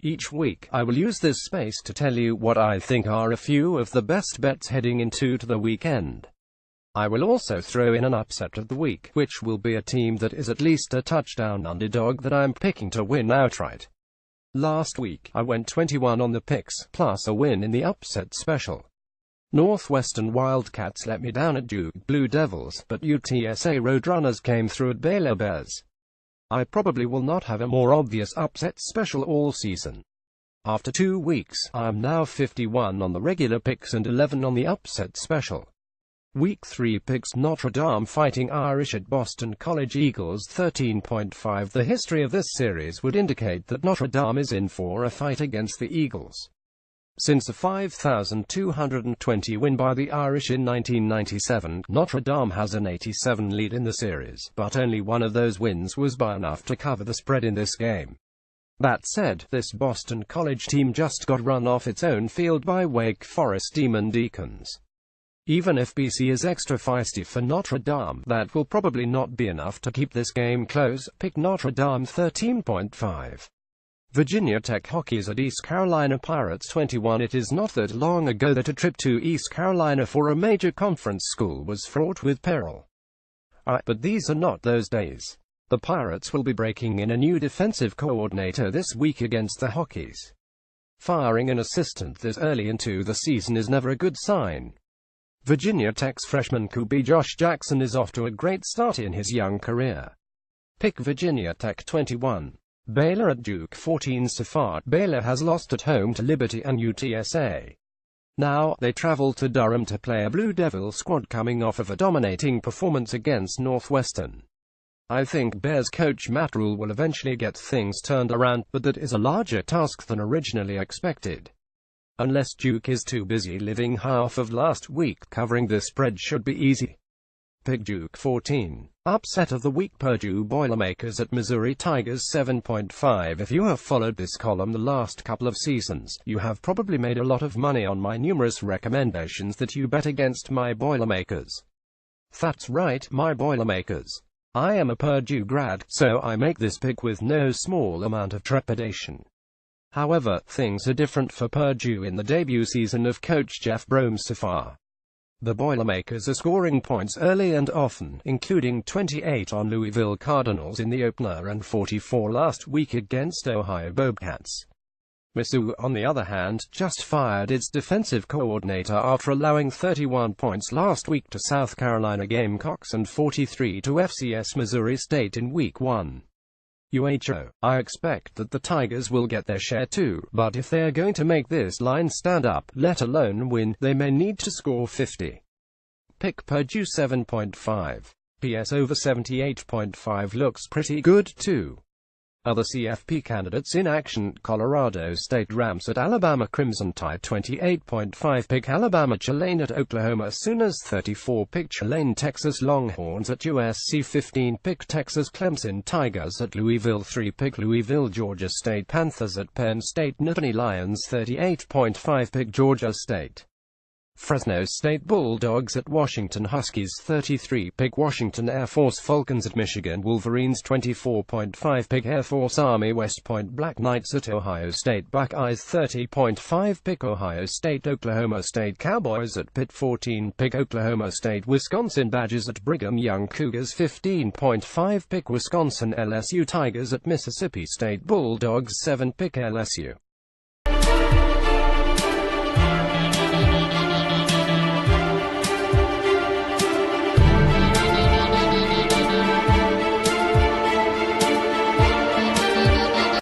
Each week, I will use this space to tell you what I think are a few of the best bets heading into the weekend. I will also throw in an upset of the week, which will be a team that is at least a touchdown underdog that I'm picking to win outright. Last week, I went 21 on the picks, plus a win in the upset special. Northwestern Wildcats let me down at Duke Blue Devils, but UTSA Roadrunners came through at Baylor Bears. I probably will not have a more obvious upset special all season. After 2 weeks, I am now 51 on the regular picks and 11 on the upset special. Week 3 picks Notre Dame Fighting Irish at Boston College Eagles 13.5. The history of this series would indicate that Notre Dame is in for a fight against the Eagles. Since a 5,220 win by the Irish in 1997, Notre Dame has an 87 lead in the series, but only one of those wins was by enough to cover the spread in this game. That said, this Boston College team just got run off its own field by Wake Forest Demon Deacons. Even if BC is extra feisty for Notre Dame, that will probably not be enough to keep this game close. Pick Notre Dame 13.5. Virginia Tech Hokies at East Carolina Pirates 21. It is not that long ago that a trip to East Carolina for a major conference school was fraught with peril. But these are not those days. The Pirates will be breaking in a new defensive coordinator this week against the Hokies. Firing an assistant this early into the season is never a good sign. Virginia Tech's freshman QB Josh Jackson is off to a great start in his young career. Pick Virginia Tech 21. Baylor at Duke 14. So far, Baylor has lost at home to Liberty and UTSA. Now, they travel to Durham to play a Blue Devil squad coming off of a dominating performance against Northwestern. I think Bears coach Matt Rule will eventually get things turned around, but that is a larger task than originally expected. Unless Duke is too busy living half of last week, covering this spread should be easy. Pick Duke 14. Upset of the week. Purdue Boilermakers at Missouri Tigers 7.5. If you have followed this column the last couple of seasons, you have probably made a lot of money on my numerous recommendations that you bet against my Boilermakers. That's right, my Boilermakers. I am a Purdue grad, so I make this pick with no small amount of trepidation. However, things are different for Purdue in the debut season of coach Jeff Brohm so far. The Boilermakers are scoring points early and often, including 28 on Louisville Cardinals in the opener and 44 last week against Ohio Bobcats. Mizzou, on the other hand, just fired its defensive coordinator after allowing 31 points last week to South Carolina Gamecocks and 43 to FCS Missouri State in Week 1. I expect that the Tigers will get their share too, but if they are going to make this line stand up, let alone win, they may need to score 50. Pick Purdue 7.5. PS over 78.5 looks pretty good too. Other CFP candidates in action: Colorado State Rams at Alabama Crimson Tide 28.5. Pick Alabama Tulane at Oklahoma Sooners 34. Pick Tulane Texas Longhorns at USC 15. Pick Texas Clemson Tigers at Louisville 3. Pick Louisville Georgia State Panthers at Penn State Nittany Lions 38.5. Pick Georgia State Fresno State Bulldogs at Washington Huskies 33. Pick Washington Air Force Falcons at Michigan Wolverines 24.5. Pick Air Force Army West Point Black Knights at Ohio State Buckeyes 30.5. Pick Ohio State Oklahoma State Cowboys at Pitt 14. Pick Oklahoma State Wisconsin Badgers at Brigham Young Cougars 15.5. Pick Wisconsin LSU Tigers at Mississippi State Bulldogs 7. Pick LSU